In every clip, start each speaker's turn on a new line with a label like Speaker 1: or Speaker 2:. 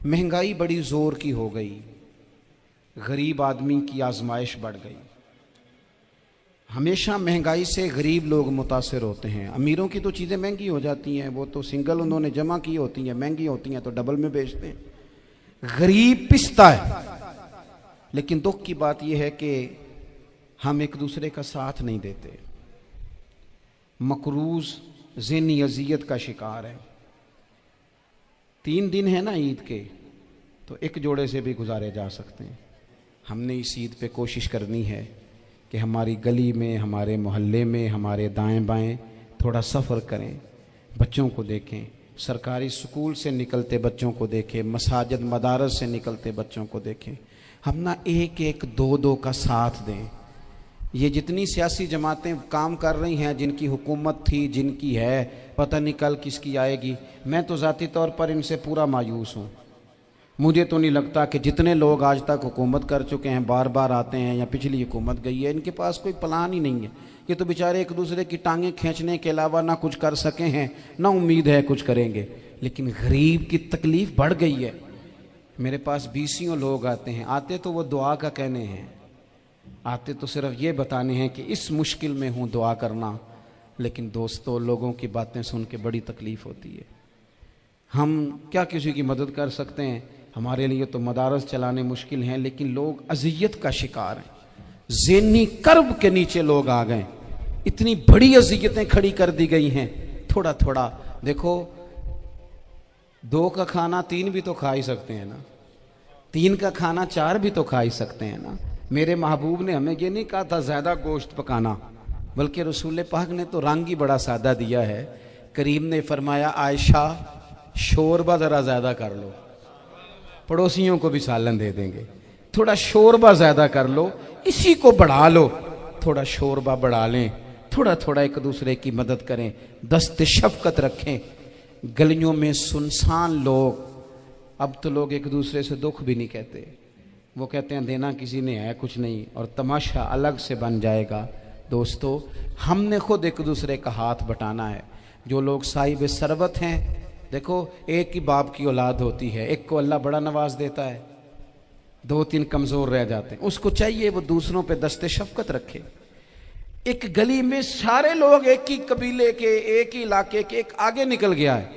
Speaker 1: महंगाई बड़ी ज़ोर की हो गई, गरीब आदमी की आजमाइश बढ़ गई। हमेशा महंगाई से गरीब लोग मुतासिर होते हैं। अमीरों की तो चीज़ें महंगी हो जाती हैं, वो तो सिंगल उन्होंने जमा की होती हैं, महंगी होती हैं तो डबल में बेचते हैं। गरीब पिसता है। लेकिन दुख की बात यह है कि हम एक दूसरे का साथ नहीं देते। मकरूज ज़हनी अज़ियत का शिकार है। 3 दिन है ना ईद के, तो एक जोड़े से भी गुजारे जा सकते हैं। हमने इस ईद पे कोशिश करनी है कि हमारी गली में, हमारे मोहल्ले में, हमारे दाएं बाएं थोड़ा सफ़र करें, बच्चों को देखें, सरकारी स्कूल से निकलते बच्चों को देखें, मसाजिद मदारस से निकलते बच्चों को देखें। हम ना एक एक दो दो का साथ दें। ये जितनी सियासी जमातें काम कर रही हैं, जिनकी हुकूमत थी, जिनकी है, पता नहीं कल किसकी आएगी। मैं तो ज़ाती तौर पर इनसे पूरा मायूस हूँ। मुझे तो नहीं लगता कि जितने लोग आज तक हुकूमत कर चुके हैं, बार बार आते हैं या पिछली हुकूमत गई है, इनके पास कोई प्लान ही नहीं है। ये तो बेचारे एक दूसरे की टांगें खींचने के अलावा ना कुछ कर सके हैं, ना उम्मीद है कुछ करेंगे। लेकिन गरीब की तकलीफ़ बढ़ गई है। मेरे पास 20 लोग आते हैं, आते तो वो दुआ का कहने हैं, आते तो सिर्फ ये बताने हैं कि इस मुश्किल में हूँ, दुआ करना। लेकिन दोस्तों, लोगों की बातें सुन के बड़ी तकलीफ़ होती है। हम क्या किसी की मदद कर सकते हैं? हमारे लिए तो मदारस चलाने मुश्किल हैं, लेकिन लोग अज़ियत का शिकार हैं। ज़हनी कर्ब के नीचे लोग आ गए। इतनी बड़ी अज़ियतें खड़ी कर दी गई हैं। थोड़ा थोड़ा देखो, 2 का खाना 3 भी तो खा ही सकते हैं ना, 3 का खाना 4 भी तो खा ही सकते हैं ना। मेरे महबूब ने हमें ये नहीं कहा था ज़्यादा गोश्त पकाना, बल्कि रसूल पाक ने तो रंग ही बड़ा सादा दिया है। करीम ने फरमाया, आयशा शोरबा ज़रा ज़्यादा कर लो, पड़ोसियों को भी सालन दे देंगे। थोड़ा शोरबा ज़्यादा कर लो, इसी को बढ़ा लो। थोड़ा शोरबा बढ़ा लें, थोड़ा थोड़ा एक दूसरे की मदद करें, दस्त शफ़क़त रखें। गलियों में सुनसान लोग, अब तो लोग एक दूसरे से दुख भी नहीं कहते। वो कहते हैं देना किसी ने है कुछ नहीं, और तमाशा अलग से बन जाएगा। दोस्तों, हमने खुद एक दूसरे का हाथ बटाना है। जो लोग साहिब सरबत हैं, देखो, एक ही बाप की औलाद होती है, एक को अल्लाह बड़ा नवाज देता है, 2-3 कमज़ोर रह जाते हैं। उसको चाहिए वो दूसरों पे दस्ते शफ़क़त रखे। एक गली में सारे लोग एक ही कबीले के, एक ही इलाके के, एक आगे निकल गया है,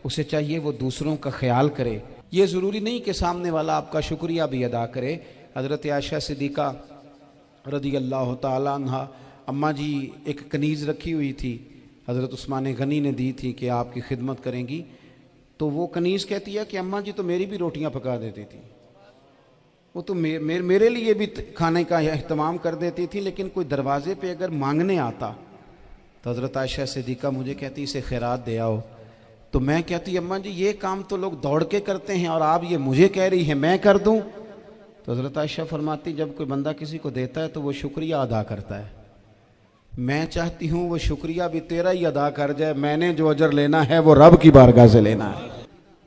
Speaker 1: उसे चाहिए वो दूसरों का ख्याल करे। ये ज़रूरी नहीं कि सामने वाला आपका शुक्रिया भी अदा करे। हज़रत आयशा सिद्दीक़ा रज़ी अल्लाह ताला अन्हा, अम्मा जी एक कनीज़ रखी हुई थी, हज़रत उस्मान गनी ने दी थी कि आपकी खिदमत करेंगी। तो वो कनीज़ कहती है कि अम्मा जी तो मेरी भी रोटियां पका देती थी, वो तो मेरे लिए भी खाने का एहतमाम कर देती थी। लेकिन कोई दरवाजे पे अगर मांगने आता तो हज़रत आयशा सिद्दीक़ा मुझे कहती इसे खैरात दे आओ। तो मैं कहती अम्मा जी ये काम तो लोग दौड़ के करते हैं और आप ये मुझे कह रही हैं मैं कर दूं? तो हज़रत आयशा फरमाती जब कोई बंदा किसी को देता है तो वो शुक्रिया अदा करता है। मैं चाहती हूँ वो शुक्रिया भी तेरा ही अदा कर जाए, मैंने जो अजर लेना है वो रब की बारगाह से लेना है।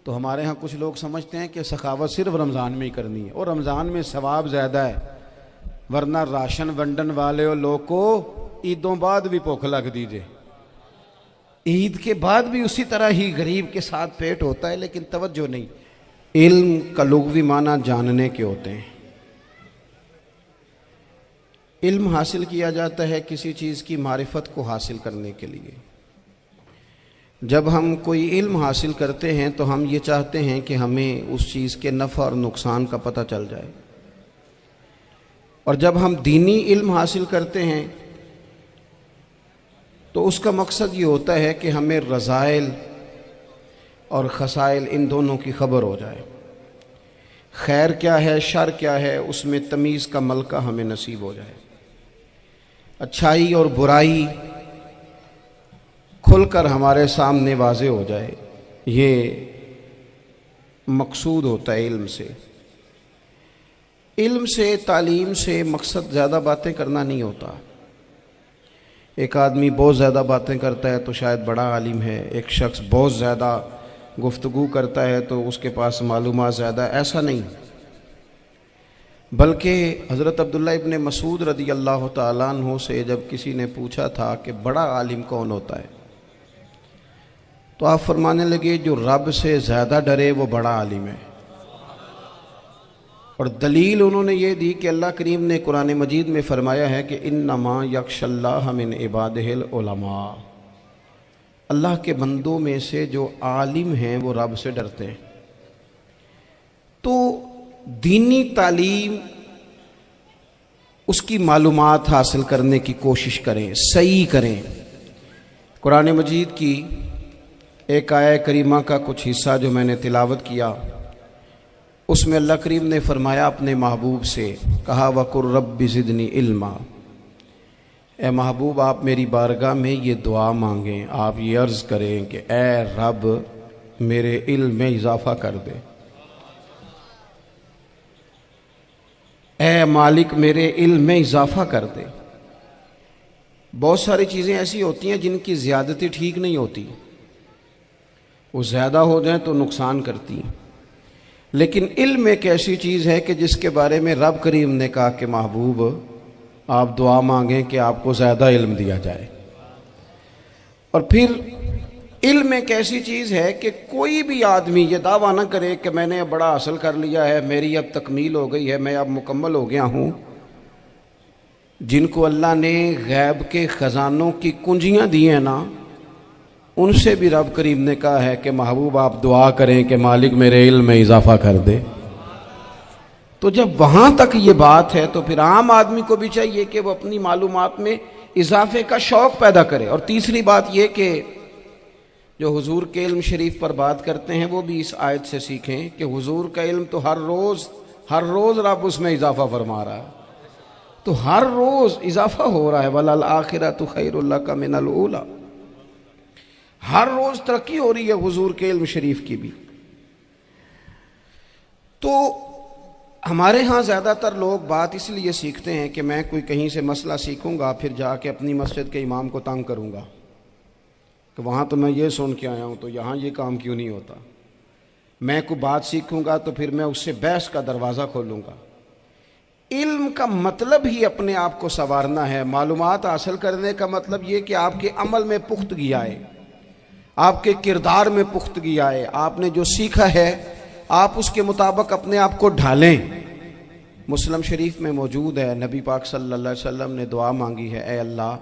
Speaker 1: तो हमारे यहाँ कुछ लोग समझते हैं कि सखावत सिर्फ रमज़ान में ही करनी है, और रमज़ान में सवाब ज़्यादा है, वरना राशन वंडन वाले लोग को ईदों बाद भी भूख लग दीजिए, ईद के बाद भी उसी तरह ही गरीब के साथ पेट होता है, लेकिन तवज्जो नहीं। इल्म का लुग़वी माना जानने के होते हैं। इल्म हासिल किया जाता है किसी चीज़ की मारिफत को हासिल करने के लिए। जब हम कोई इल्म हासिल करते हैं तो हम ये चाहते हैं कि हमें उस चीज़ के नफ़ा और नुकसान का पता चल जाए। और जब हम दीनी इल्म हासिल करते हैं तो उसका मकसद ये होता है कि हमें रज़ाइल और खसाइल इन दोनों की खबर हो जाए। खैर क्या है, शर क्या है, उसमें तमीज़ का मलका हमें नसीब हो जाए। अच्छाई और बुराई खुलकर हमारे सामने वाज़े हो जाए, ये मकसूद होता है इल्म से। इल्म से, तालीम से मकसद ज़्यादा बातें करना नहीं होता। एक आदमी बहुत ज़्यादा बातें करता है तो शायद बड़ा आलिम है, एक शख्स बहुत ज़्यादा गुफ्तगू करता है तो उसके पास मालूमात ज़्यादा, ऐसा नहीं। बल्कि हज़रत अब्दुल्ला इब्न मसूद रज़ी अल्लाह ताला अन्हु से जब किसी ने पूछा था कि बड़ा आलिम कौन होता है, तो आप फरमाने लगे जो रब से ज़्यादा डरे वो बड़ा आलिम है। और दलील उन्होंने ये दी कि अल्लाह करीम ने कुरान मजीद में फरमाया है कि इन्नमा यख्शल्लाह मिन इबादिहिल उलमा, अल्लाह के बंदों में से जो आलिम हैं वो रब से डरते हैं। तो दीनी तालीम, उसकी मालूमात हासिल करने की कोशिश करें, सही करें। कुरान मजीद की एक आया करीमा का कुछ हिस्सा जो मैंने तिलावत किया, उसमें अल्लाह करीम ने फरमाया अपने महबूब से, कहा वकुर रब्बि ज़िदनी इल्मा, ए महबूब आप मेरी बारगाह में ये दुआ मांगें, आप ये अर्ज़ करें कि ए रब मेरे इल्म में इजाफ़ा कर दे, ए मालिक मेरे इल्म में इजाफ़ा कर दे। बहुत सारी चीज़ें ऐसी होती हैं जिनकी ज़्यादती ठीक नहीं होती, वो ज़्यादा हो जाए तो नुकसान करती हैं, लेकिन इल्म एक ऐसी चीज़ है कि जिसके बारे में रब करीम ने कहा कि महबूब आप दुआ मांगें कि आपको ज़्यादा इल्म दिया जाए। और फिर इल्म एक ऐसी चीज़ है कि कोई भी आदमी ये दावा ना करे कि मैंने अब बड़ा हासिल कर लिया है, मेरी अब तकमील हो गई है, मैं अब मुकम्मल हो गया हूँ। जिनको अल्लाह ने गैब के ख़जानों की कुंजियाँ दी हैं ना, उनसे भी रब करीम ने कहा है कि महबूब आप दुआ करें कि मालिक मेरे इल्म में इजाफ़ा कर दे। तो जब वहाँ तक ये बात है तो फिर आम आदमी को भी चाहिए कि वो अपनी मालूमात में इजाफे का शौक़ पैदा करे। और तीसरी बात ये कि जो हुजूर के इल्म शरीफ पर बात करते हैं वो भी इस आयत से सीखें कि हुजूर का इल्म तो हर रोज़ रब उसमें इजाफा फरमा रहा है, तो हर रोज़ इजाफा हो रहा है। वलल आखिरतु खैरुल लका मिनल ऊला, हर रोज़ तरक्की हो रही है हुजूर के इल्म शरीफ की भी। तो हमारे यहाँ ज़्यादातर लोग बात इसलिए सीखते हैं कि मैं कोई कहीं से मसला सीखूंगा फिर जाके अपनी मस्जिद के इमाम को तंग करूंगा कि वहाँ तो मैं ये सुन के आया हूँ तो यहाँ ये काम क्यों नहीं होता। मैं कोई बात सीखूंगा तो फिर मैं उससे बहस का दरवाज़ा खोलूँगा। इल्म का मतलब ही अपने आप को संवारना है। मालूमात हासिल करने का मतलब ये कि आपके अमल में पुख्तगी आए, आपके किरदार में पुख्तगी आए, आपने जो सीखा है आप उसके मुताबिक अपने आप को ढालें। मुस्लिम शरीफ में मौजूद है, नबी पाक सल्लल्लाहु अलैहि वसल्लम ने दुआ मांगी है, ए अल्लाह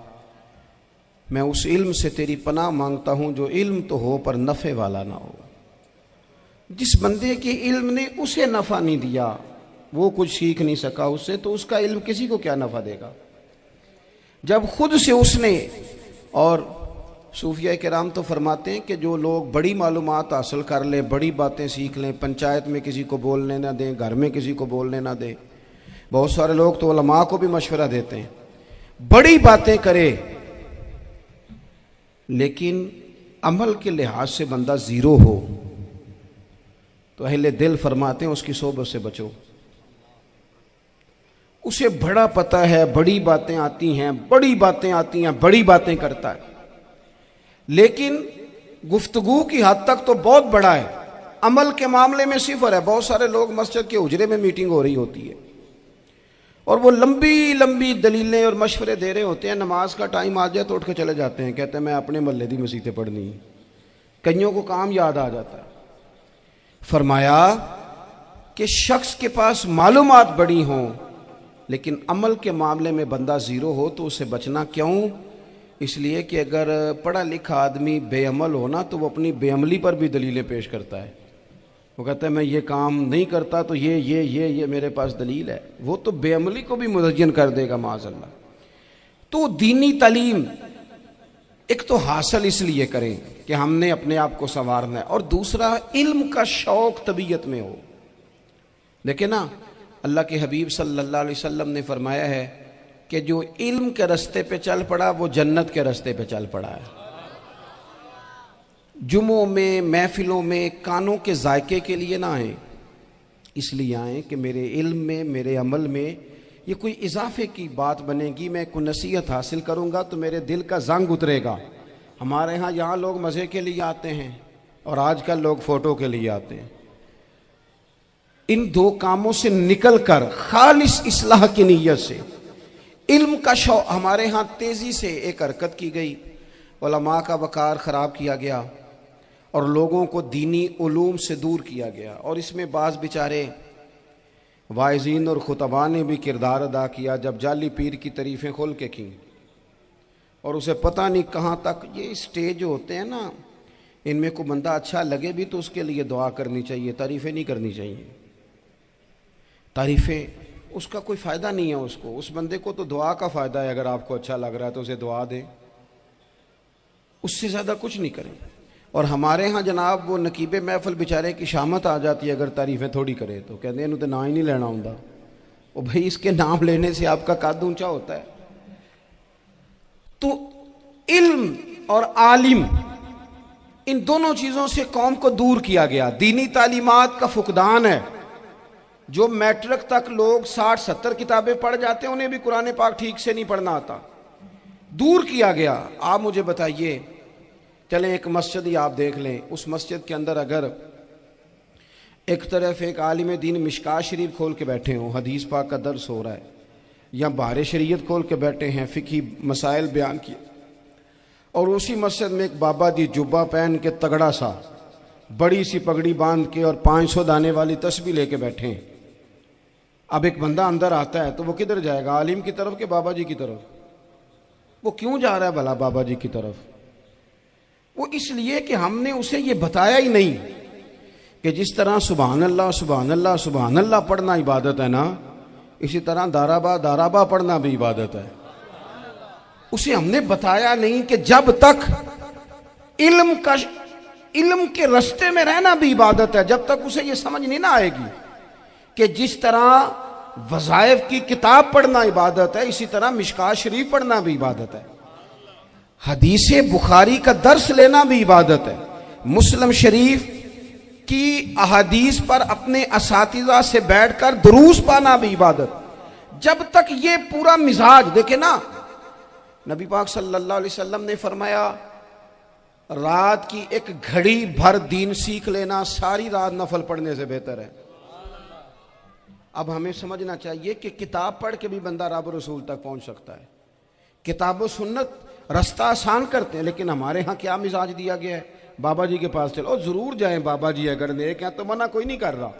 Speaker 1: मैं उस इल्म से तेरी पनाह मांगता हूँ जो इल्म तो हो पर नफ़े वाला ना हो। जिस बंदे के इल्म ने उसे नफ़ा नहीं दिया, वो कुछ सीख नहीं सका उससे, तो उसका इल्म किसी को क्या नफ़ा देगा। जब खुद से उसने, और सूफिया किराम तो फरमाते हैं कि जो लोग बड़ी मालूमात हासिल कर लें, बड़ी बातें सीख लें, पंचायत में किसी को बोलने ना दें, घर में किसी को बोलने ना दें। बहुत सारे लोग तो उलमा को भी मशवरा देते हैं, बड़ी बातें करे, लेकिन अमल के लिहाज से बंदा ज़ीरो हो तो अहले दिल फरमाते हैं उसकी सोबत से बचो। उसे बड़ा पता है, बड़ी बातें आती हैं, बड़ी बातें आती हैं, बड़ी बातें करता है, लेकिन गुफ्तगू की हद तक तो बहुत बड़ा है, अमल के मामले में सिफर है। बहुत सारे लोग मस्जिद के हुजरे में मीटिंग हो रही होती है और वो लंबी लंबी दलीलें और मशवरे दे रहे होते हैं, नमाज का टाइम आ जाए तो उठ के चले जाते हैं, कहते हैं मैं अपने महल्ले दी मसीतें पढ़नी है। कईयों को काम याद आ जाता है। फरमाया कि शख्स के पास मालूमात बड़ी हों लेकिन अमल के मामले में बंदा ज़ीरो हो तो उसे बचना क्यों? इसलिए कि अगर पढ़ा लिखा आदमी बेअमल हो ना तो वो अपनी बेअमली पर भी दलीलें पेश करता है। वो कहता है मैं ये काम नहीं करता तो ये मेरे पास दलील है। वो तो बेअमली को भी मुज़य्यन कर देगा माज़अल्लाह। तो दीनी तालीम एक तो हासिल इसलिए करें कि हमने अपने आप को संवारना है, और दूसरा इल्म का शौक़ तबीयत में हो। देखिए ना, अल्लाह के हबीब सल्लल्लाहु अलैहि वसल्लम ने फरमाया है कि जो इल्म के रास्ते पे चल पड़ा वो जन्नत के रास्ते पे चल पड़ा है। जुमों में, महफिलों में कानों के जायके के लिए ना आए, इसलिए आए कि मेरे इल्म में, मेरे अमल में ये कोई इजाफे की बात बनेगी, मैं कोई नसीहत हासिल करूँगा तो मेरे दिल का जंग उतरेगा। हमारे यहाँ लोग मज़े के लिए आते हैं और आजकल लोग फ़ोटो के लिए आते हैं। इन दो कामों से निकल कर खालिस इस्लाह की नीयत से इल्म का शौक़, हमारे यहाँ तेज़ी से एक हरकत की गई, उलमा का वक़ार ख़राब किया गया और लोगों को दीनी उलूम से दूर किया गया। और इसमें बाज़ बेचारे वाइज़ीन और खुतबा ने भी किरदार अदा किया जब जाली पीर की तारीफ़ें खोल के की, और उसे पता नहीं कहाँ तक ये स्टेज होते हैं ना, इनमें कोई बंदा अच्छा लगे भी तो उसके लिए दुआ करनी चाहिए, तारीफ़ें नहीं करनी चाहिए। तारीफ़ें उसका कोई फ़ायदा नहीं है, उसको, उस बंदे को तो दुआ का फ़ायदा है। अगर आपको अच्छा लग रहा है तो उसे दुआ दें, उससे ज़्यादा कुछ नहीं करें। और हमारे यहाँ जनाब वो नकीबे महफिल बेचारे की शामत आ जाती है अगर तारीफ़ें थोड़ी करे तो, कहते हैं इन्हों तो ना ही नहीं लेना होंदा। ओ भाई, इसके नाम लेने से आपका कद ऊंचा होता है। तो इल्म और आलिम, इन दोनों चीज़ों से कौम को दूर किया गया। दीनी तालीमात का फुकदान है। जो मैट्रिक तक लोग 60-70 किताबें पढ़ जाते हैं, उन्हें भी कुरान पाक ठीक से नहीं पढ़ना आता, दूर किया गया। आप मुझे बताइए, चलें एक मस्जिद ही आप देख लें, उस मस्जिद के अंदर अगर एक तरफ एक आलिम दीन मिशकात शरीफ खोल के बैठे हों, हदीस पाक का दर्स हो रहा है, या बाहर शरीयत खोल के बैठे हैं, फ़िकी मसाइल बयान किए, और उसी मस्जिद में एक बाबा जी जुब्बा पहन के तगड़ा सा बड़ी सी पगड़ी बांध के और 500 दाने वाली तस्बीह लेके बैठे हैं। अब एक बंदा अंदर आता है तो वो किधर जाएगा, आलिम की तरफ के बाबा जी की तरफ? वो क्यों जा रहा है भला बाबा जी की तरफ? वो इसलिए कि हमने उसे ये बताया ही नहीं कि जिस तरह सुभान अल्लाह सुभान अल्लाह सुभान अल्लाह पढ़ना इबादत है ना, इसी तरह दाराबा दाराबा पढ़ना भी इबादत है। उसे हमने बताया नहीं कि जब तक इल्म के रास्ते में रहना भी इबादत है, जब तक उसे ये समझ नहीं ना आएगी कि जिस तरह वज़ाइफ की किताब पढ़ना इबादत है, इसी तरह मिशकात शरीफ पढ़ना भी इबादत है, हदीस बुखारी का दर्स लेना भी इबादत है, मुस्लिम शरीफ की अहादीस पर अपने असातिज़ा से बैठकर दुरूस पाना भी इबादत। जब तक ये पूरा मिजाज देखे ना, नबी पाक सल्लल्लाहु अलैहि वसल्लम ने फरमाया, रात की एक घड़ी भर दीन सीख लेना सारी रात नफल पढ़ने से बेहतर है। अब हमें समझना चाहिए कि किताब पढ़ के भी बंदा रब रसूल तक पहुंच सकता है। किताब व सुन्नत रास्ता आसान करते हैं, लेकिन हमारे यहाँ क्या मिजाज दिया गया है, बाबा जी के पास चलो, जरूर जाएं, बाबा जी अगर नेक हैं तो मना कोई नहीं कर रहा,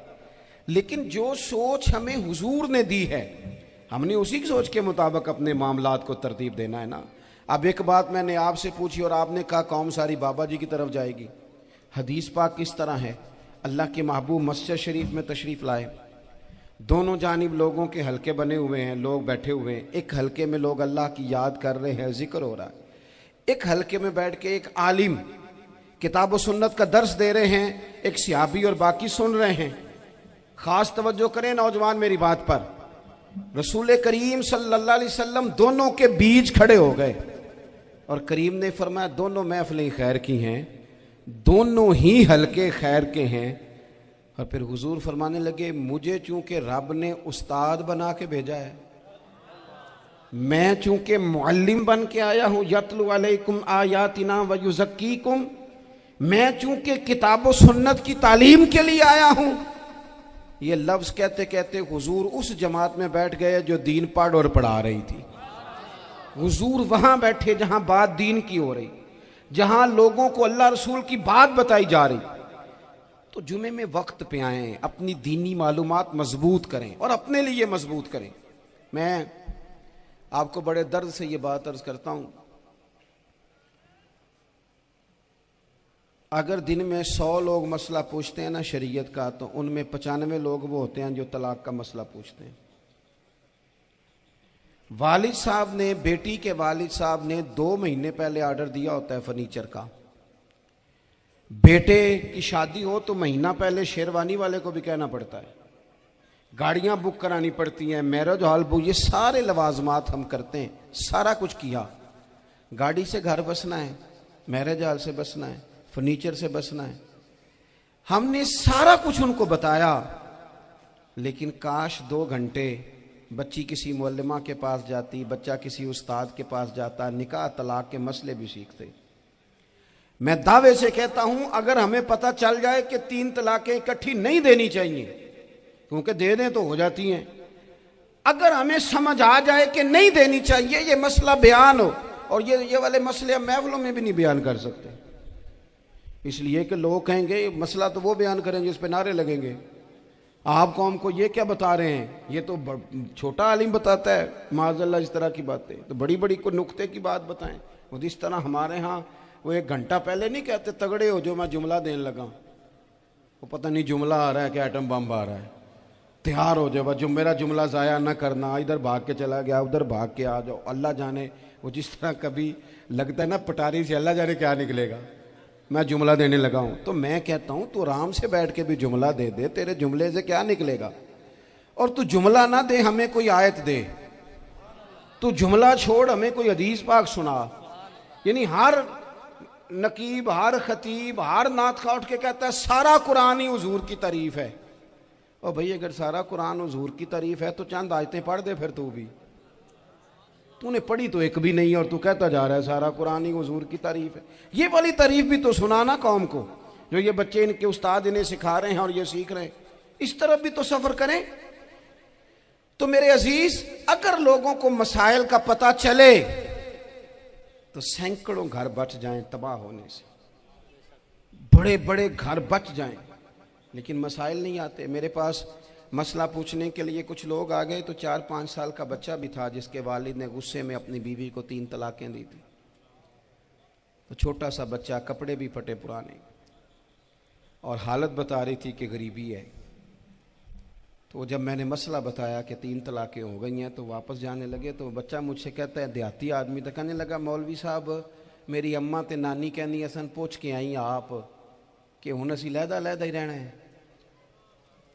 Speaker 1: लेकिन जो सोच हमें हुजूर ने दी है, हमने उसी की सोच के मुताबिक अपने मामलात को तरतीब देना है ना। अब एक बात मैंने आपसे पूछी और आपने कहा कौम सारी बाबा जी की तरफ जाएगी। हदीस पाक किस तरह है, अल्लाह के महबूब मस्जिद शरीफ में तशरीफ़ लाए, दोनों जानिब लोगों के हलके बने हुए हैं, लोग बैठे हुए हैं। एक हलके में लोग अल्लाह की याद कर रहे हैं, जिक्र हो रहा है। एक हलके में बैठ के एक आलिम किताब व सुन्नत का दर्स दे रहे हैं, एक सियाबी और बाकी सुन रहे हैं। खास तवज्जो करें नौजवान मेरी बात पर, रसूल करीम सल्लल्लाहु अलैहि वसल्लम दोनों के बीच खड़े हो गए और करीम ने फरमाया दोनों महफिलें खैर की हैं, दोनों ही हलके खैर के हैं। और फिर हुजूर फरमाने लगे, मुझे चूंकि रब ने उस्ताद बना के भेजा है, मैं चूंकि मुअल्लिम बन के आया हूं, यतलु अलैकुम आयातिना व युज़क्कीकुम, मैं चूंकि किताब व सुन्नत की तालीम के लिए आया हूं। ये लफ्ज कहते कहते हुजूर उस जमात में बैठ गए जो दीन पढ़ और पढ़ा रही थी। हुजूर वहां बैठे जहां बात दीन की हो रही, जहां लोगों को अल्लाह रसूल की बात बताई जा रही। तो जुमे में वक्त पे आएं, अपनी दीनी मालूमात मजबूत करें और अपने लिए मजबूत करें। मैं आपको बड़े दर्द से ये बात अर्ज करता हूं, अगर दिन में 100 लोग मसला पूछते हैं ना शरीयत का, तो उनमें 95 लोग वो होते हैं जो तलाक का मसला पूछते हैं। वालिद साहब ने, बेटी के वालिद साहब ने 2 महीने पहले ऑर्डर दिया होता है फर्नीचर का। बेटे की शादी हो तो महीना पहले शेरवानी वाले को भी कहना पड़ता है, गाड़ियां बुक करानी पड़ती हैं, मैरिज हॉल बुक, ये सारे लवाजमात हम करते हैं। सारा कुछ किया, गाड़ी से घर बसना है, मैरिज हॉल से बसना है, फर्नीचर से बसना है, हमने सारा कुछ उनको बताया। लेकिन काश 2 घंटे बच्ची किसी मुअल्लिमा के पास जाती, बच्चा किसी उस्ताद के पास जाता, निकाह तलाक के मसले भी सीखते। मैं दावे से कहता हूं, अगर हमें पता चल जाए कि 3 तलाकें इकट्ठी नहीं देनी चाहिए, क्योंकि दे दें तो हो जाती हैं, अगर हमें समझ आ जाए कि नहीं देनी चाहिए, ये मसला बयान हो, और ये वाले मसले हम महफिलों में भी नहीं बयान कर सकते, इसलिए कि लोग कहेंगे मसला तो वो बयान करेंगे जिस पे नारे लगेंगे। आप कौम को ये क्या बता रहे हैं? ये तो छोटा आलिम बताता है माज़अल्लाह इस तरह की बातें, तो बड़ी बड़ी को नुक्ते की बात बताएं। वो जिस तरह हमारे यहाँ वो 1 घंटा पहले नहीं कहते तगड़े हो जो मैं जुमला देने लगा, वो पता नहीं जुमला आ रहा है कि एटम बम आ रहा है, तैयार हो जाओ, जो मेरा जुमला ज़ाया ना करना, इधर भाग के चला गया उधर भाग के आ जाओ, अल्लाह जाने। वो जिस तरह कभी लगता है ना पटारी से अल्लाह जाने क्या निकलेगा, मैं जुमला देने लगा हूं। तो मैं कहता हूं तू आराम से बैठ के भी जुमला दे दे, तेरे जुमले से क्या निकलेगा। और तू जुमला ना दे, हमें कोई आयत दे, तू जुमला छोड़ हमें कोई हदीस पाक सुना। यानी हर नकीब, हर खतीब, हर नात खा उठ के कहता है सारा कुरान ही हुजूर की तारीफ है। और भाई अगर सारा कुरान हुजूर की तारीफ है तो चंद आयतें पढ़ दे फिर तू भी। तूने पढ़ी तो एक भी नहीं और तू कहता जा रहा है सारा कुरान ही हुजूर की तारीफ है। ये वाली तारीफ भी तो सुनाना कौम को, जो ये बच्चे इनके उस्ताद इन्हें सिखा रहे हैं और ये सीख रहे हैं, इस तरफ भी तो सफर करें। तो मेरे अजीज, अगर लोगों को मसाइल का पता चले तो सैकड़ों घर बच जाएं तबाह होने से, बड़े बड़े घर बच जाएं, लेकिन मसाइल नहीं आते। मेरे पास मसला पूछने के लिए कुछ लोग आ गए तो 4-5 साल का बच्चा भी था जिसके वालिद ने गुस्से में अपनी बीवी को 3 तलाकें दी थी। तो छोटा सा बच्चा, कपड़े भी फटे पुराने, और हालत बता रही थी कि गरीबी है। तो जब मैंने मसला बताया कि 3 तलाकें हो गई हैं तो वापस जाने लगे, तो बच्चा मुझसे कहता है, देहाती आदमी तो कहने लगा, मौलवी साहब मेरी अम्मा ते नानी कहनी असन पूछ के आई आप कि हुण असीं लहदा ही रहना है।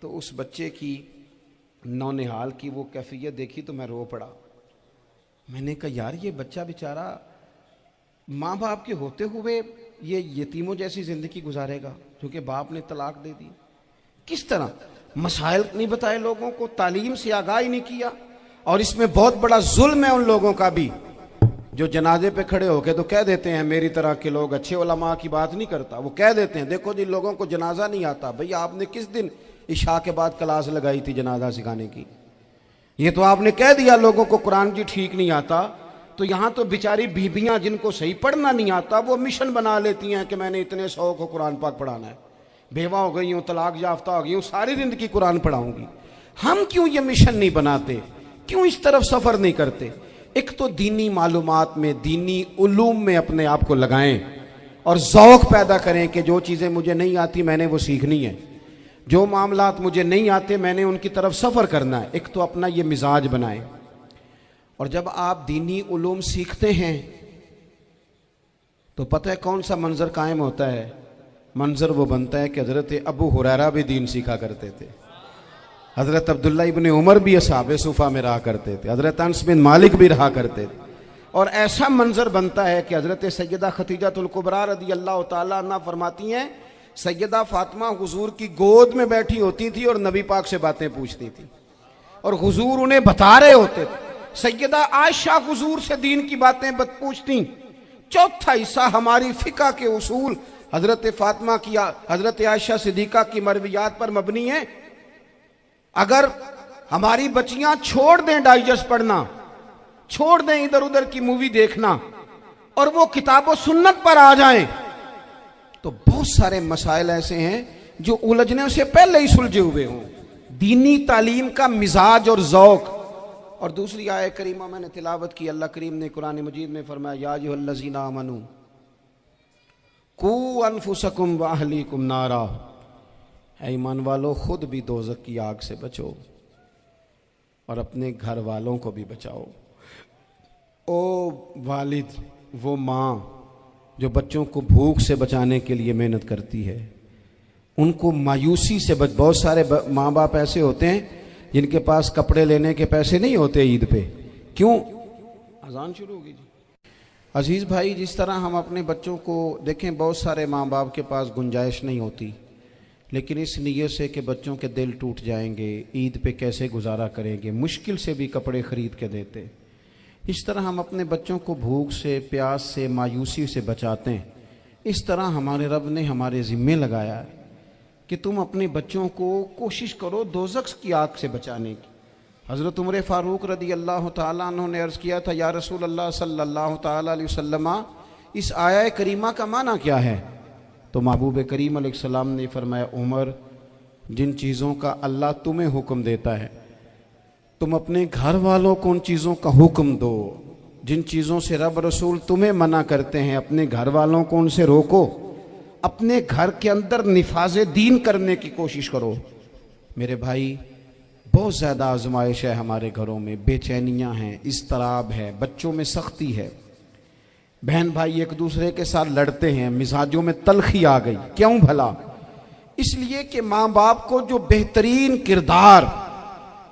Speaker 1: तो उस बच्चे की नौनिहाल की वो कैफियत देखी तो मैं रो पड़ा। मैंने कहा यार ये बच्चा बेचारा माँ बाप के होते हुए ये यतीमों जैसी ज़िंदगी गुजारेगा क्योंकि बाप ने तलाक दे दी। किस तरह मसाइल नहीं बताए लोगों को, तालीम से आगाही नहीं किया। और इसमें बहुत बड़ा जुल्म है उन लोगों का भी जो जनाजे पे खड़े होके तो कह देते हैं, मेरी तरह के लोग, अच्छे उलमा की बात नहीं करता, वो कह देते हैं देखो जिन लोगों को जनाजा नहीं आता, भैया आपने किस दिन इशा के बाद क्लास लगाई थी जनाजा सिखाने की? ये तो आपने कह दिया लोगों को कुरान जी ठीक नहीं आता। तो यहाँ तो बेचारी बीबियां जिनको सही पढ़ना नहीं आता वो मिशन बना लेती हैं कि मैंने इतने 100 को कुरान पाक पढ़ाना है, बेवा हो गई हूँ, तलाक याफ्ता हो गई हूँ, सारी जिंदगी कुरान पढ़ाऊंगी। हम क्यों ये मिशन नहीं बनाते, क्यों इस तरफ सफर नहीं करते? एक तो दीनी मालूमात में, दीनी उलूम में अपने आप को लगाएं और ज़ौक़ पैदा करें कि जो चीज़ें मुझे नहीं आती मैंने वो सीखनी है, जो मामलात मुझे नहीं आते मैंने उनकी तरफ सफ़र करना है। एक तो अपना ये मिजाज बनाएं। और जब आप दीनी उलूम सीखते हैं तो पता है कौन सा मंजर कायम होता है? मंजर वो बनता है कि हज़रत अबू हुरैरा भी दीन सीखा करते थे, हज़रत अब्दुल्ला इब्ने उमर भी असहाबे सुफ़ा में रहा करते थे, हज़रत अनस बिन मालिक भी रहा करते थे। और ऐसा मंजर बनता है कि हज़रत सैयदा खतीजतुल कुबरा रज़ी अल्लाह तआला अन्हा फरमाती हैं, सैयदा फातिमा हुजूर की गोद में बैठी होती थी और नबी पाक से बातें पूछती थी और हुजूर उन्हें बता रहे होते थे। सैयदा आयशा हुजूर से दीन की बातें पूछती। चौथा हिस्सा हमारी फिका के उसूल हजरत फातिमा की, हजरत आयशा सिद्दीका की मरवियात पर मबनी है। अगर हमारी बच्चियां छोड़ दें डाइजेस्ट पढ़ना, छोड़ दें इधर उधर की मूवी देखना और वो किताबों सुन्नत पर आ जाएं, तो बहुत सारे मसाइल ऐसे हैं जो उलझने से पहले ही सुलझे हुए हों। दीनी तालीम का मिजाज और ज़ौक़। और दूसरी आयत करीमा मैंने तिलावत की, अल्लाह करीम ने कुरान मजीद में फरमाया, या अय्युहल्लज़ीना आमनू कू अनफुसकुम व अहलीकुम नारा, ऐ ईमान वालों खुद भी दोज़ख की आग से बचो और अपने घर वालों को भी बचाओ। ओ वालिद, वो माँ जो बच्चों को भूख से बचाने के लिए मेहनत करती है, उनको मायूसी से बहुत सारे माँ बाप ऐसे होते हैं जिनके पास कपड़े लेने के पैसे नहीं होते ईद पे। क्यों? अजान शुरू होगी जी। अजीज़ भाई, जिस तरह हम अपने बच्चों को देखें, बहुत सारे माँ बाप के पास गुंजाइश नहीं होती, लेकिन इस नीयत से कि बच्चों के दिल टूट जाएंगे, ईद पे कैसे गुजारा करेंगे, मुश्किल से भी कपड़े ख़रीद के देते। इस तरह हम अपने बच्चों को भूख से, प्यास से, मायूसी से बचाते हैं। इस तरह हमारे रब ने हमारे ज़िम्मे लगाया है कि तुम अपने बच्चों को कोशिश करो दोज़ख की आग से बचाने की। हज़रत उमर फ़ारूक रज़ी अल्लाह तआला अन्हु ने अर्ज़ किया था, या रसूल अल्लाह सल्लल्लाहु तआला अलैहि वसल्लम, इस आया करीमा का माना क्या है? तो महबूब करीम अलैहिस्सलाम ने फरमाया, उमर, जिन चीज़ों का अल्लाह तुम्हें हुक्म देता है, तुम अपने घर वालों को उन चीज़ों का हुक्म दो। जिन चीज़ों से रब रसूल तुम्हें मना करते हैं, अपने घर वालों को उनसे रोको। अपने घर के अंदर निफाज़े दीन करने की कोशिश करो। मेरे भाई, बहुत ज़्यादा आजमाइश है हमारे घरों में, बेचैनियाँ हैं, इज़्तिराब है, बच्चों में सख्ती है, बहन भाई एक दूसरे के साथ लड़ते हैं, मिजाजों में तलखी आ गई। क्यों भला? इसलिए कि माँ बाप को जो बेहतरीन किरदार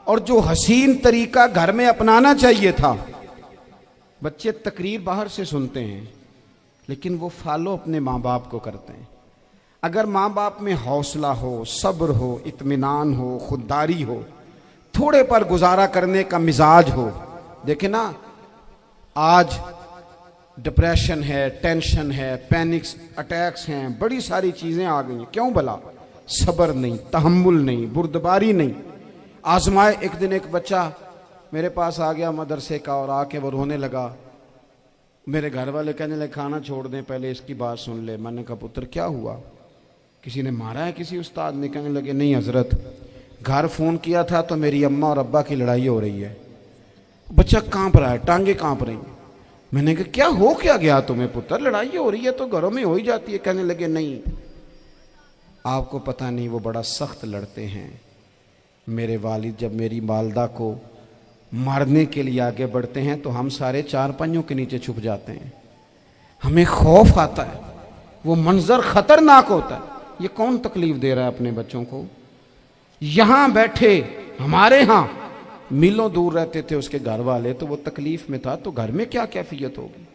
Speaker 1: और जो हसीन तरीका घर में अपनाना चाहिए था, बच्चे तकरीर बाहर से सुनते हैं लेकिन वो फॉलो अपने माँ बाप को करते हैं। अगर माँ बाप में हौसला हो, सब्र हो, इत्मीनान हो, खुददारी हो, थोड़े पर गुजारा करने का मिजाज हो। देखे ना, आज डिप्रेशन है, टेंशन है, पैनिक्स अटैक्स हैं, बड़ी सारी चीज़ें आ गई हैं। क्यों भला? सब्र नहीं, तहम्मुल नहीं, बुर्दबारी नहीं। आजमाए। एक दिन एक बच्चा मेरे पास आ गया मदरसे का और आके वो रोने लगा। मेरे घर वाले कहने लगे खाना छोड़ दें, पहले इसकी बात सुन ले। मैंने कहा पुत्र क्या हुआ, किसी ने मारा है किसी उस्ताद ने? कहने लगे नहीं हजरत, घर फ़ोन किया था तो मेरी अम्मा और अब्बा की लड़ाई हो रही है। बच्चा कांप रहा है, टांगे कांप रही हैं। मैंने कहा क्या हो क्या गया तुम्हें पुत्र, लड़ाई हो रही है तो घरों में हो ही जाती है। कहने लगे नहीं, आपको पता नहीं, वो बड़ा सख्त लड़ते हैं। मेरे वालिद जब मेरी वालदा को मारने के लिए आगे बढ़ते हैं तो हम सारे चारपाइयों के नीचे छुप जाते हैं, हमें खौफ आता है, वो मंजर खतरनाक होता है। ये कौन तकलीफ दे रहा है अपने बच्चों को? यहां बैठे हमारे यहां मीलों दूर रहते थे उसके घर वाले, तो वो तकलीफ में था, तो घर में क्या कैफियत होगी?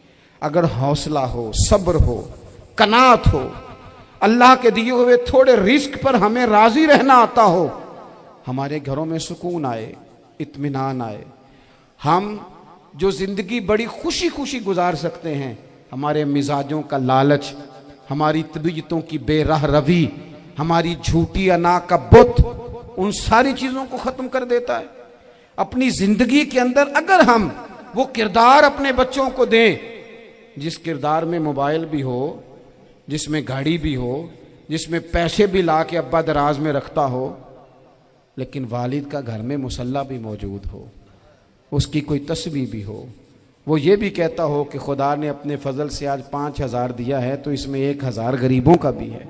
Speaker 1: अगर हौसला हो, सब्र हो, कनात हो, अल्लाह के दिए हुए थोड़े रिस्क पर हमें राजी रहना आता हो, हमारे घरों में सुकून आए, इत्मीनान आए। हम जो जिंदगी बड़ी खुशी खुशी गुजार सकते हैं, हमारे मिजाजों का लालच, हमारी तबीयतों की बेराह रवी, हमारी झूठी अना का बुत, उन सारी चीजों को खत्म कर देता है। अपनी जिंदगी के अंदर अगर हम वो किरदार अपने बच्चों को दें, जिस किरदार में मोबाइल भी हो, जिसमें गाड़ी भी हो, जिसमें पैसे भी ला के अब्बा दराज में रखता हो, लेकिन वालिद का घर में मुसल्ला भी मौजूद हो, उसकी कोई तस्वीर भी हो, वो ये भी कहता हो कि खुदा ने अपने फजल से आज 5,000 दिया है तो इसमें 1,000 गरीबों का भी है,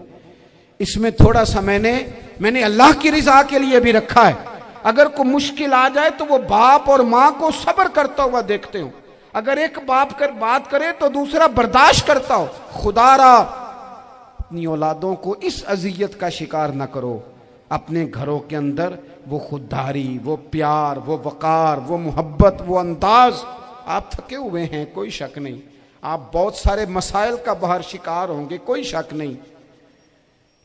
Speaker 1: इसमें थोड़ा सा मैंने अल्लाह की रिजा के लिए भी रखा है। अगर कोई मुश्किल आ जाए तो वो बाप और माँ को सब्र करता हुआ देखते हो। अगर एक बाप कर बात करे तो दूसरा बर्दाश्त करता हो। खुदारा अपनी औलादों को इस अजियत का शिकार ना करो। अपने घरों के अंदर वो खुददारी, वो प्यार, वो वकार, वो मोहब्बत, वो अंदाज। आप थके हुए हैं, कोई शक नहीं, आप बहुत सारे मसाइल का बाहर शिकार होंगे, कोई शक नहीं,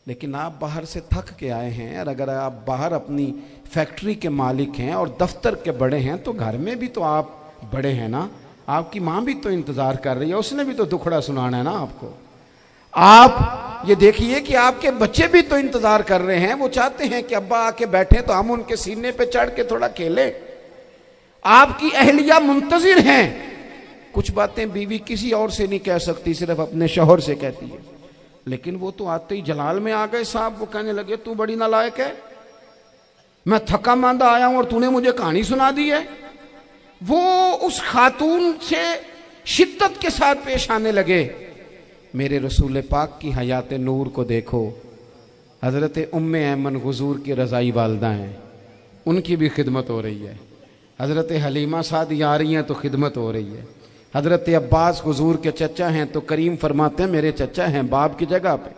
Speaker 1: लेकिन आप बाहर से थक के आए हैं। और अगर आप बाहर अपनी फैक्ट्री के मालिक हैं और दफ्तर के बड़े हैं तो घर में भी तो आप बड़े हैं ना। आपकी माँ भी तो इंतजार कर रही है, उसने भी तो दुखड़ा सुनाना है ना आपको। आप ये देखिए कि आपके बच्चे भी तो इंतजार कर रहे हैं, वो चाहते हैं कि अब्बा आके बैठे तो हम उनके सीने पे चढ़ के थोड़ा खेलें। आपकी अहलिया मुंतजिर हैं। कुछ बातें बीवी किसी और से नहीं कह सकती, सिर्फ अपने शौहर से कहती है, लेकिन वो तो आते ही जलाल में आ गए साहब। वो कहने लगे तू बड़ी नालायक है, मैं थका मांदा आया हूं और तूने मुझे कहानी सुना दी है। वो उस खातून से शिद्दत के साथ पेश आने लगे। मेरे रसूल पाक की हयात नूर को देखो, हज़रत उम्मे ऐमन हुजूर की रज़ाई वालदा हैं, उनकी भी खिदमत हो रही है। हज़रत हलीमा सादी आ रही हैं तो खिदमत हो रही है। हज़रत अब्बास हुजूर के चचा हैं तो करीम फरमाते हैं मेरे चचा हैं बाप की जगह पे।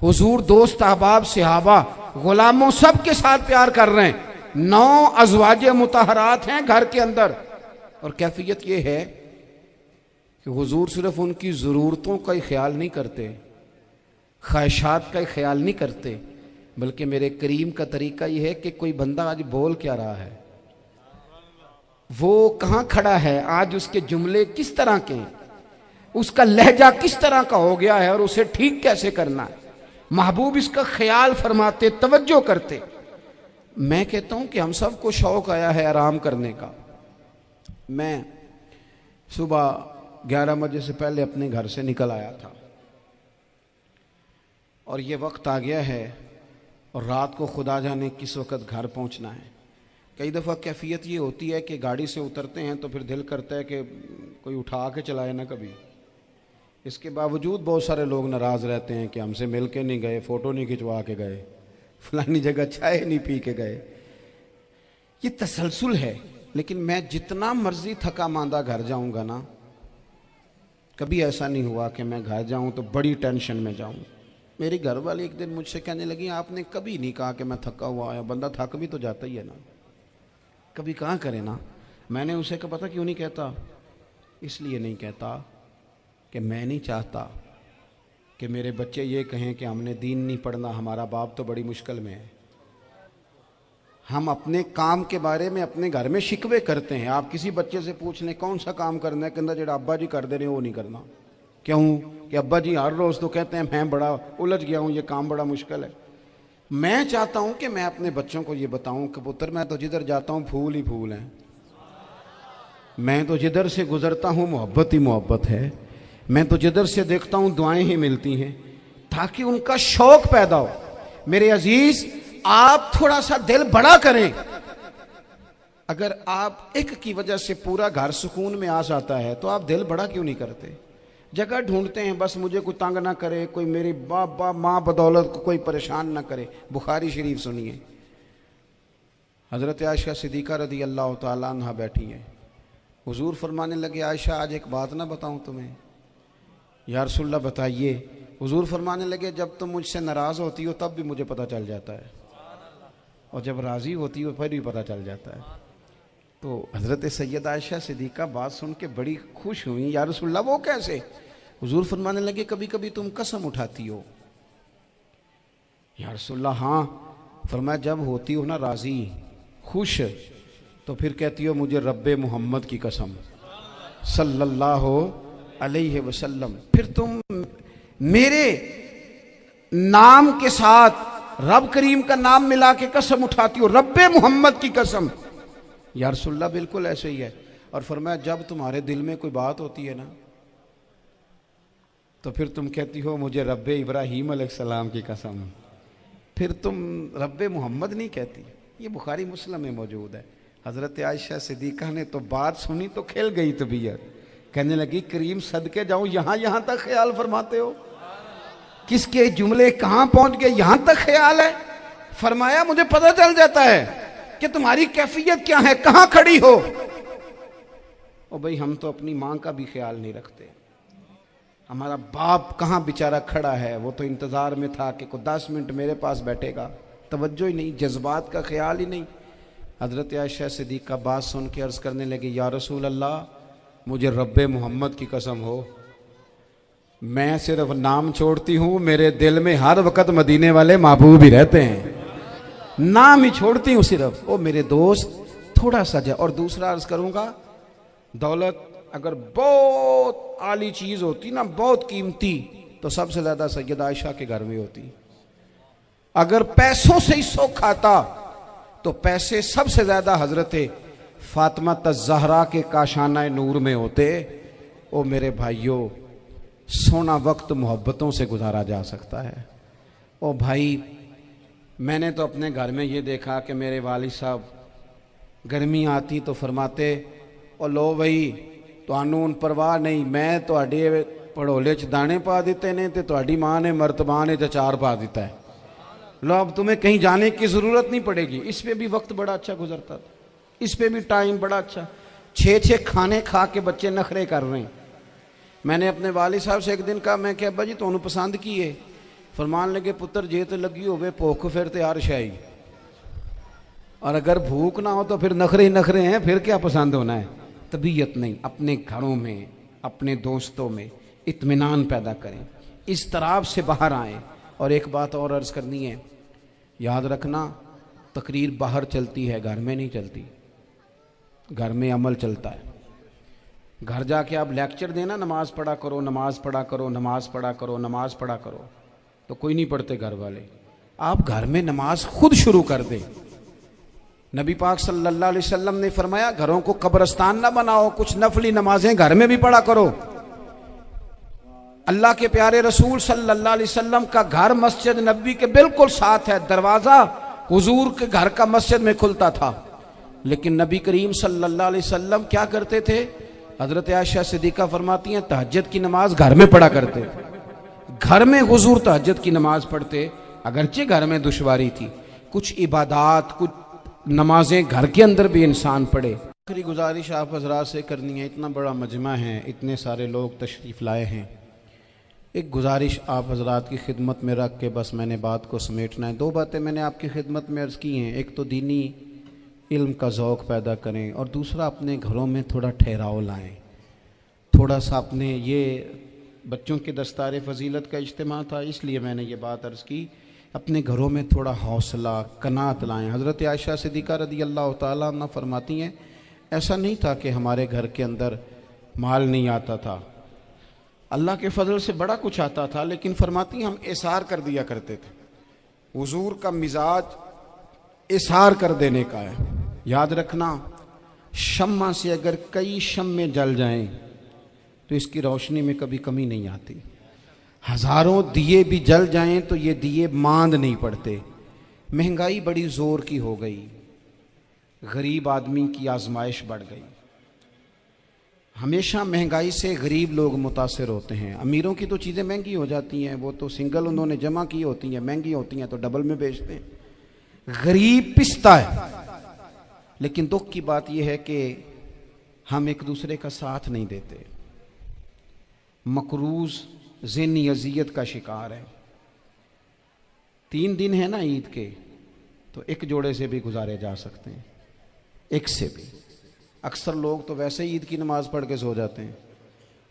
Speaker 1: हुजूर दोस्त अहबाब सहाबा गुलामों सब के साथ प्यार कर रहे हैं। 9 अज़वाजे मुतहरात हैं घर के अंदर, और कैफियत ये है कि हुजूर सिर्फ उनकी ज़रूरतों का ही ख्याल नहीं करते, ख्वाहिशात का ही ख्याल नहीं करते, बल्कि मेरे करीम का तरीका यह है कि कोई बंदा आज बोल क्या रहा है, वो कहाँ खड़ा है, आज उसके जुमले किस तरह के हैं, उसका लहजा किस तरह का हो गया है और उसे ठीक कैसे करना है। महबूब इसका ख्याल फरमाते, तवज्जो करते। मैं कहता हूं कि हम सबको शौक आया है आराम करने का। मैं सुबह 11 बजे से पहले अपने घर से निकल आया था और ये वक्त आ गया है और रात को खुदा जाने किस वक्त घर पहुंचना है। कई दफ़ा कैफियत ये होती है कि गाड़ी से उतरते हैं तो फिर दिल करता है कि कोई उठा के चलाए ना कभी। इसके बावजूद बहुत सारे लोग नाराज़ रहते हैं कि हमसे मिल के नहीं गए, फ़ोटो नहीं खिंचवा के गए, फलानी जगह चाय नहीं पी के गए। ये तसलसल है। लेकिन मैं जितना मर्जी थका मांदा घर जाऊंगा ना, कभी ऐसा नहीं हुआ कि मैं घर जाऊं तो बड़ी टेंशन में जाऊं। मेरी घर वाली एक दिन मुझसे कहने लगी, आपने कभी नहीं कहा कि मैं थका हुआ आया। बंदा थक भी तो जाता ही है ना, कभी कहाँ करे ना। मैंने उसे कहा पता क्यों नहीं कहता? इसलिए नहीं कहता कि मैं नहीं चाहता कि मेरे बच्चे ये कहें कि हमने दीन नहीं पढ़ना, हमारा बाप तो बड़ी मुश्किल में है। हम अपने काम के बारे में अपने घर में शिकवे करते हैं। आप किसी बच्चे से पूछ लें कौन सा काम करना है, कहता जो अब्बा जी कर दे रहे वो नहीं करना। क्यों? कि अब्बा जी हर रोज़ तो कहते हैं मैं बड़ा उलझ गया हूँ, ये काम बड़ा मुश्किल है। मैं चाहता हूँ कि मैं अपने बच्चों को ये बताऊँ कि पुत्र मैं तो जिधर जाता हूँ फूल ही फूल हैं, मैं तो जिधर से गुजरता हूँ मोहब्बत ही मोहब्बत है, मैं तो जिधर से देखता हूँ दुआएं ही मिलती हैं, ताकि उनका शौक पैदा हो। मेरे अजीज, आप थोड़ा सा दिल बड़ा करें। अगर आप एक की वजह से पूरा घर सुकून में आ जाता है तो आप दिल बड़ा क्यों नहीं करते? जगह ढूंढते हैं बस मुझे कोई तंग ना करे, कोई मेरी बाप माँ बदौलत को कोई परेशान ना करे। बुखारी शरीफ सुनिए, हज़रत आयशा सिद्दीक़ा रज़ी अल्लाह तआला अन्हा बैठी हैं। हुजूर फरमाने लगे, आयशा आज एक बात ना बताऊं तुम्हें? या रसूलल्लाह बताइए। हुजूर फरमाने लगे, जब तुम मुझसे नाराज़ होती हो तब भी मुझे पता चल जाता है, और जब राज़ी होती हो फिर भी पता चल जाता है। तो हज़रत सैयदा आयशा सिद्दीक़ा बात सुन के बड़ी खुश हुई। या रसूलल्लाह वो कैसे? हुजूर फरमाने लगे, कभी कभी तुम कसम उठाती हो। या रसूलल्लाह हाँ। फरमाया जब होती हो ना राज़ी, खुश, तो फिर कहती हो मुझे रब्बे मोहम्मद की कसम सल्लल्लाहु अलैहि वसल्लम। फिर तुम मेरे नाम के साथ रब करीम का नाम मिला के कसम उठाती हो, रब्बे मोहम्मद की कसम। या रसूलल्लाह बिल्कुल ऐसे ही है। और फरमाया जब तुम्हारे दिल में कोई बात होती है ना, तो फिर तुम कहती हो मुझे रब्बे इब्राहीम अलैहिस्सलाम की कसम, फिर तुम रब्बे मोहम्मद नहीं कहती। ये बुखारी मुस्लिम में मौजूद है। हज़रत आयशा सिद्दीक़ा ने तो बात सुनी तो खिल गई तबीयत, कहने लगी करीम सदके जाऊं, यहाँ तक ख्याल फरमाते हो? किसके जुमले कहाँ पहुंच गए, यहाँ तक ख्याल है? फरमाया मुझे पता चल जाता है कि तुम्हारी कैफियत क्या है, कहाँ खड़ी हो। और भाई हम तो अपनी माँ का भी ख्याल नहीं रखते। हमारा बाप कहाँ बेचारा खड़ा है, वो तो इंतज़ार में था कि कोई 10 मिनट मेरे पास बैठेगा, तवज्जो ही नहीं, जज्बात का ख्याल ही नहीं। हज़रत आयशा सिद्दीक़ा बात सुन के अर्ज़ करने लगी, या रसूल अल्लाह मुझे रब्बे मोहम्मद की कसम हो, मैं सिर्फ नाम छोड़ती हूँ, मेरे दिल में हर वक़्त मदीने वाले महबूब ही रहते हैं, नाम ही छोड़ती हूँ सिर्फ। ओ मेरे दोस्त थोड़ा सा जा। और दूसरा अर्ज़ करूँगा, दौलत अगर बहुत आली चीज़ होती ना, बहुत कीमती, तो सबसे ज़्यादा सैयदा आयशा के घर में होती। अगर पैसों से ही शौक खाता तो पैसे सबसे ज़्यादा हज़रत फातिमा ज़हरा के काशाना नूर में होते। ओ मेरे भाइयों, सोना वक्त मोहब्बतों से गुजारा जा सकता है। ओ भाई, मैंने तो अपने घर में ये देखा कि मेरे वालिद साहब गर्मी आती तो फरमाते, ओ लो भाई तुहानू परवाह नहीं, मैं तुहाडे पड़ोले च दाने पा दिते ने ते तुहाडी माँ ने मर्तबान च अचार पा दिता है, लो अब तुम्हें कहीं जाने की ज़रूरत नहीं पड़ेगी। इस पे भी वक्त बड़ा अच्छा गुजरता था, इस पे भी टाइम बड़ा अच्छा। 6-6 खाने खा के बच्चे नखरे कर रहे हैं। मैंने अपने वालिद साहब से एक दिन कहा, मैं क्या अब्बा जी तुहानू पसंद की है? फरमान लगे, पुत्र जे तो लगी होवे भुख फिर तो यार शाही, और अगर भूख ना हो तो फिर नखरे ही नखरे हैं, फिर क्या पसंद होना है? तबीयत नहीं। अपने घरों में, अपने दोस्तों में इत्मीनान पैदा करें, इस तरह से बाहर आएँ। और एक बात और अर्ज़ करनी है, याद रखना, तकरीर बाहर चलती है, घर में नहीं चलती। घर में अमल चलता है। घर जाके आप लेक्चर देना, नमाज पढ़ा करो, नमाज पढ़ा करो, नमाज पढ़ा करो, नमाज पढ़ा करो, तो कोई नहीं पढ़ते घर वाले। आप घर में नमाज खुद शुरू कर दें। नबी पाक सल्लल्लाहु अलैहि वसल्लम ने फरमाया, घरों को कब्रिस्तान ना बनाओ, कुछ नफली नमाजें घर में भी पढ़ा करो, अल्लाह के प्यारे रसूल सल्लल्लाहु अलैहि वसल्लम का घर मस्जिद नबी के बिल्कुल साथ है, दरवाज़ा हुजूर के घर का मस्जिद में खुलता था। लेकिन नबी करीम सल्लल्लाहु अलैहि वसल्लम क्या करते थे? हजरत आयशा सिद्दीक़ा फरमाती हैं तहज्जुद की नमाज घर में पढ़ा करते थे। घर में हुजूर तहज्जुद की नमाज पढ़ते, अगरचे घर में दुश्वारी थी, कुछ इबादात कुछ नमाजें घर के अंदर भी इंसान पढ़े। आखिरी गुजारिश आप हजरात से करनी है, इतना बड़ा मजमा है, इतने सारे लोग तशरीफ़ लाए हैं, एक गुजारिश आप हजरात की खिदमत में रख के बस मैंने बात को समेटना है। दो बातें मैंने आपकी खिदमत में अर्ज़ की हैं, एक तो दीनी इल्म का ज़ौक़ पैदा करें और दूसरा अपने घरों में थोड़ा ठहराव लाएं। थोड़ा सा अपने ये बच्चों के दस्तार फ़जीलत का इज्तिमा था, इसलिए मैंने ये बात अर्ज़ की, अपने घरों में थोड़ा हौसला कनात लाएं। हज़रत आयशा सिद्दीक़ा रज़ी अल्लाह तआला अन्हा फरमाती हैं ऐसा नहीं था कि हमारे घर के अंदर माल नहीं आता था, अल्लाह के फजल से बड़ा कुछ आता था, लेकिन फरमाती हम इसार कर दिया करते थे। हुजूर का मिजाज इसार कर देने का है। याद रखना, शम्मा से अगर कई शम्मे जल जाएं तो इसकी रोशनी में कभी कमी नहीं आती। हज़ारों दिए भी जल जाएं तो ये दिए मांद नहीं पड़ते। महंगाई बड़ी ज़ोर की हो गई, गरीब आदमी की आजमाइश बढ़ गई। हमेशा महंगाई से गरीब लोग मुतासिर होते हैं। अमीरों की तो चीज़ें महंगी हो जाती हैं, वो तो सिंगल उन्होंने जमा की होती हैं, महंगी होती हैं तो डबल में बेचते हैं। गरीब पिसता है। लेकिन दुख की बात यह है कि हम एक दूसरे का साथ नहीं देते। मकरूज ज़हनी अजियत का शिकार है। 3 दिन है ना ईद के, तो एक जोड़े से भी गुजारे जा सकते हैं, एक से भी। अक्सर लोग तो वैसे ही ईद की नमाज पढ़ के सो जाते हैं,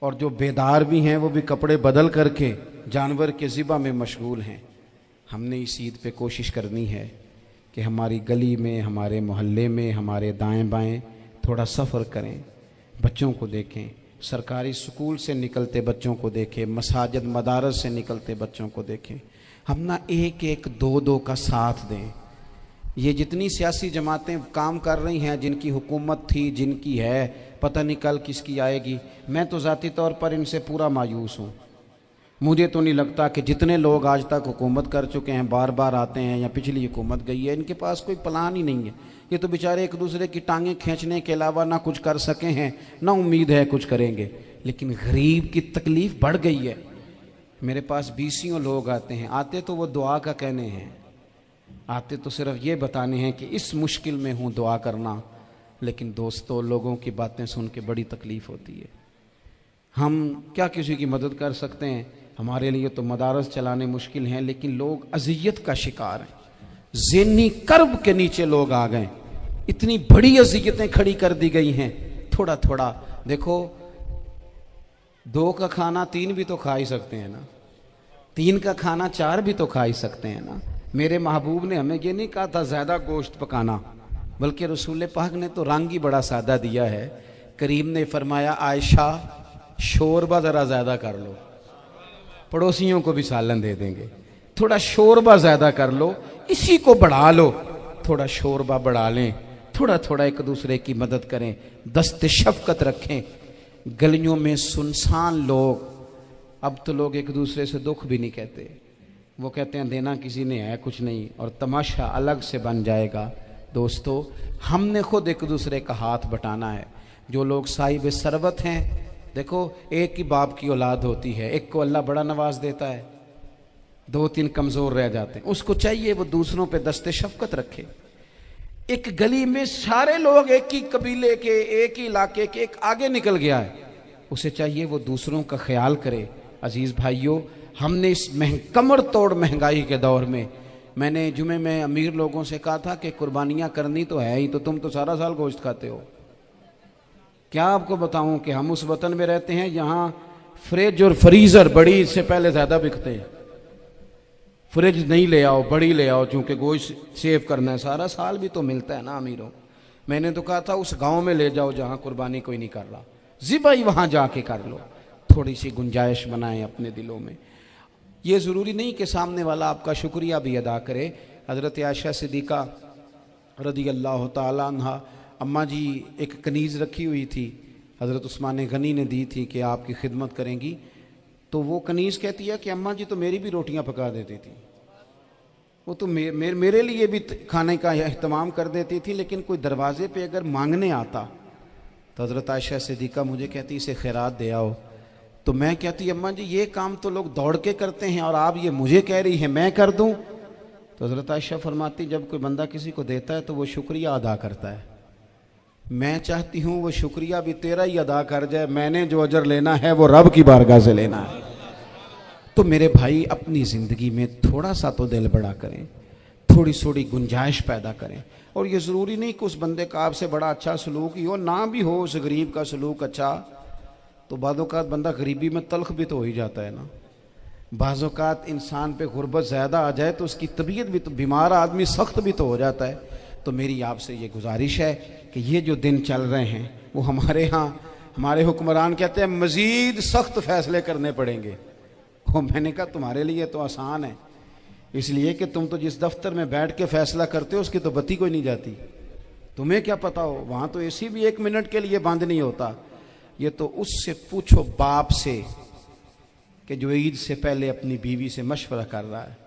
Speaker 1: और जो बेदार भी हैं वो भी कपड़े बदल करके जानवर के ज़िबा में मशगूल हैं। हमने इस ईद पे कोशिश करनी है कि हमारी गली में, हमारे मोहल्ले में, हमारे दाएं बाएं थोड़ा सफ़र करें, बच्चों को देखें, सरकारी स्कूल से निकलते बच्चों को देखें, मसाजिद मदारस से निकलते बच्चों को देखें। हम ना एक एक दो दो का साथ दें। ये जितनी सियासी जमातें काम कर रही हैं, जिनकी हुकूमत थी, जिनकी है, पता नहीं कल किसकी आएगी, मैं तो ज़ाती तौर पर इनसे पूरा मायूस हूँ। मुझे तो नहीं लगता कि जितने लोग आज तक हुकूमत कर चुके हैं, बार बार आते हैं या पिछली हुकूमत गई है, इनके पास कोई प्लान ही नहीं है। ये तो बेचारे एक दूसरे की टांगें खींचने के अलावा ना कुछ कर सके हैं, ना उम्मीद है कुछ करेंगे। लेकिन गरीब की तकलीफ़ बढ़ गई है। मेरे पास 20 लोग आते हैं, आते तो वो दुआ का कहने हैं, आते तो सिर्फ ये बताने हैं कि इस मुश्किल में हूँ, दुआ करना। लेकिन दोस्तों, लोगों की बातें सुन के बड़ी तकलीफ़ होती है। हम क्या किसी की मदद कर सकते हैं? हमारे लिए तो मदारस चलाने मुश्किल हैं, लेकिन लोग अजियत का शिकार हैं। ज़हनी कर्ब के नीचे लोग आ गए, इतनी बड़ी अजियतें खड़ी कर दी गई हैं। थोड़ा थोड़ा देखो, 2 का खाना 3 भी तो खा ही सकते हैं ना, 3 का खाना 4 भी तो खा ही सकते हैं ना। मेरे महबूब ने हमें ये नहीं कहा था ज़्यादा गोश्त पकाना, बल्कि रसूल पाक ने तो रंग ही बड़ा सादा दिया है। करीम ने फरमाया, आयशा शोरबा ज़रा ज़्यादा कर लो, पड़ोसियों को भी सालन दे देंगे। थोड़ा शोरबा ज़्यादा कर लो, इसी को बढ़ा लो, थोड़ा शोरबा बढ़ा लें, थोड़ा थोड़ा एक दूसरे की मदद करें, दस्ते शफकत रखें। गलियों में सुनसान लोग, अब तो लोग एक दूसरे से दुख भी नहीं कहते, वो कहते हैं देना किसी ने है कुछ नहीं, और तमाशा अलग से बन जाएगा। दोस्तों, हमने खुद एक दूसरे का हाथ बटाना है। जो लोग साहिब सरवत हैं, देखो एक ही बाप की औलाद होती है, एक को अल्लाह बड़ा नवाज देता है, 2-3 कमज़ोर रह जाते हैं। उसको चाहिए वो दूसरों पे दस्ते शफकत रखे। एक गली में सारे लोग एक ही कबीले के, एक ही इलाके के, एक आगे निकल गया है, उसे चाहिए वो दूसरों का ख्याल करे। अजीज़ भाइयों, हमने इस कमर तोड़ महंगाई के दौर में, मैंने जुमे में अमीर लोगों से कहा था कि कुर्बानियाँ करनी तो है ही, तो तुम तो सारा साल गोश्त खाते हो। क्या आपको बताऊं कि हम उस वतन में रहते हैं जहां फ्रिज और फ्रीज़र बड़ी से पहले ज़्यादा बिकते हैं। फ्रिज नहीं ले आओ, बड़ी ले आओ, चूँकि गोश्त सेव करना है, सारा साल भी तो मिलता है ना अमीरों। मैंने तो कहा था उस गांव में ले जाओ जहां कुर्बानी कोई नहीं कर रहा, ज़िबाई वहां जाके कर लो। थोड़ी सी गुंजाइश बनाएं अपने दिलों में। ये ज़रूरी नहीं कि सामने वाला आपका शुक्रिया भी अदा करे। हज़रत आयशा सिद्दीक़ा रज़ी अल्लाह तआला अन्हा, अम्मा जी एक कनीज़ रखी हुई थी, हज़रत उस्मान गनी ने दी थी कि आपकी खिदमत करेंगी। तो वो कनीज़ कहती है कि अम्मा जी तो मेरी भी रोटियां पका देती थी, वो तो मेरे लिए भी खाने का एहतमाम कर देती थी, लेकिन कोई दरवाजे पे अगर मांगने आता तो हज़रत आयशा सिद्दीक़ा मुझे कहती इसे खैरात दे आओ। तो मैं कहती अम्मा जी ये काम तो लोग दौड़ के करते हैं और आप ये मुझे कह रही है मैं कर दूं। तो हज़रत आयशा फरमाती जब कोई बंदा किसी को देता है तो वो शुक्रिया अदा करता है। मैं चाहती हूँ वो शुक्रिया भी तेरा ही अदा कर जाए, मैंने जो अजर लेना है वो रब की बारगाह से लेना है। तो मेरे भाई अपनी ज़िंदगी में थोड़ा सा तो दिल बड़ा करें, थोड़ी थोड़ी गुंजाइश पैदा करें। और ये ज़रूरी नहीं कि उस बंदे का आपसे बड़ा अच्छा सलूक ही हो, ना भी हो उस गरीब का सलूक अच्छा, तो बाज़-औक़ात बंदा गरीबी में तल्ख भी तो हो ही जाता है ना। बाज़-औक़ात इंसान पे गुर्बत ज़्यादा आ जाए तो उसकी तबीयत भी तो, बीमार आदमी सख्त भी तो हो जाता है। तो मेरी आपसे ये गुजारिश है कि ये जो दिन चल रहे हैं वो हमारे यहाँ हमारे हुक्मरान कहते हैं मज़ीद सख्त फैसले करने पड़ेंगे। वो मैंने कहा तुम्हारे लिए तो आसान है, इसलिए कि तुम तो जिस दफ्तर में बैठ के फैसला करते हो उसकी तो बत्ती कोई नहीं जाती, तुम्हें क्या पता हो, वहाँ तो एसी भी 1 मिनट के लिए बंद नहीं होता। ये तो उससे पूछो बाप से कि जो ईद से पहले अपनी बीवी से मशवरा कर रहा है।